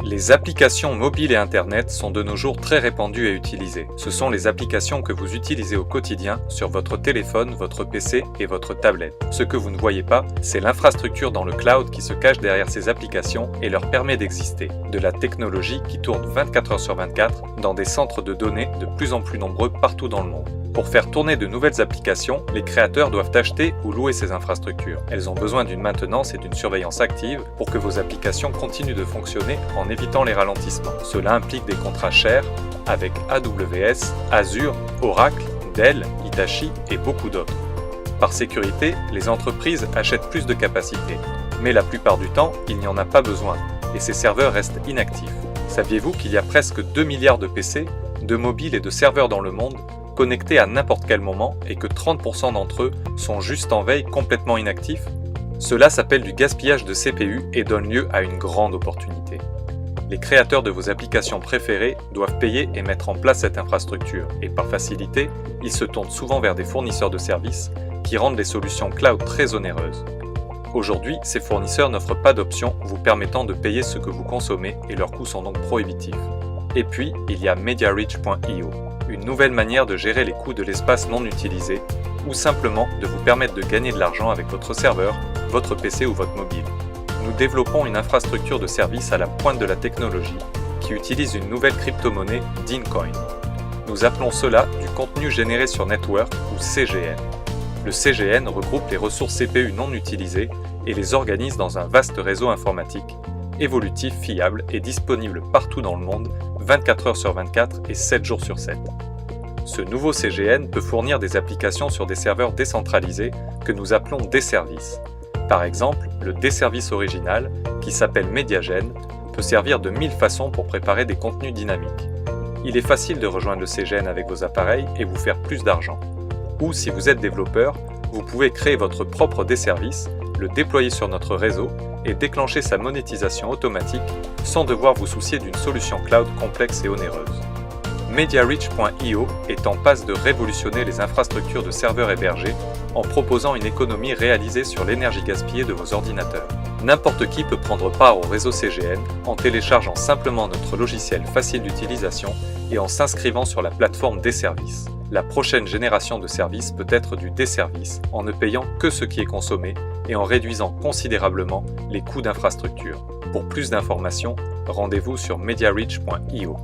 Les applications mobiles et Internet sont de nos jours très répandues et utilisées. Ce sont les applications que vous utilisez au quotidien sur votre téléphone, votre PC et votre tablette. Ce que vous ne voyez pas, c'est l'infrastructure dans le cloud qui se cache derrière ces applications et leur permet d'exister. De la technologie qui tourne 24 heures sur 24 dans des centres de données de plus en plus nombreux partout dans le monde. Pour faire tourner de nouvelles applications, les créateurs doivent acheter ou louer ces infrastructures. Elles ont besoin d'une maintenance et d'une surveillance active pour que vos applications continuent de fonctionner en évitant les ralentissements. Cela implique des contrats chers avec AWS, Azure, Oracle, Dell, Hitachi et beaucoup d'autres. Par sécurité, les entreprises achètent plus de capacités. Mais la plupart du temps, il n'y en a pas besoin et ces serveurs restent inactifs. Saviez-vous qu'il y a presque 2 milliards de PC, de mobiles et de serveurs dans le monde connectés à n'importe quel moment et que 30% d'entre eux sont juste en veille complètement inactifs? Cela s'appelle du gaspillage de CPU et donne lieu à une grande opportunité. Les créateurs de vos applications préférées doivent payer et mettre en place cette infrastructure et par facilité, ils se tournent souvent vers des fournisseurs de services qui rendent les solutions cloud très onéreuses. Aujourd'hui, ces fournisseurs n'offrent pas d'options vous permettant de payer ce que vous consommez et leurs coûts sont donc prohibitifs. Et puis, il y a MediaReach.io, une nouvelle manière de gérer les coûts de l'espace non utilisé ou simplement de vous permettre de gagner de l'argent avec votre serveur, votre PC ou votre mobile. Nous développons une infrastructure de service à la pointe de la technologie qui utilise une nouvelle crypto-monnaie Deancoin. Nous appelons cela du contenu généré sur network ou CGN. Le CGN regroupe les ressources CPU non utilisées et les organise dans un vaste réseau informatique, évolutif, fiable et disponible partout dans le monde 24 heures sur 24 et 7 jours sur 7. Ce nouveau CGN peut fournir des applications sur des serveurs décentralisés que nous appelons desservices. Par exemple, le desservice original, qui s'appelle MediaGen, peut servir de 1000 façons pour préparer des contenus dynamiques. Il est facile de rejoindre le CGN avec vos appareils et vous faire plus d'argent. Ou si vous êtes développeur, vous pouvez créer votre propre desservice, le déployer sur notre réseau et déclencher sa monétisation automatique sans devoir vous soucier d'une solution cloud complexe et onéreuse. MediaReach.io est en passe de révolutionner les infrastructures de serveurs hébergés en proposant une économie réalisée sur l'énergie gaspillée de vos ordinateurs. N'importe qui peut prendre part au réseau CGN en téléchargeant simplement notre logiciel facile d'utilisation et en s'inscrivant sur la plateforme Desservices. La prochaine génération de services peut être du desservice en ne payant que ce qui est consommé et en réduisant considérablement les coûts d'infrastructure. Pour plus d'informations, rendez-vous sur MediaReach.io.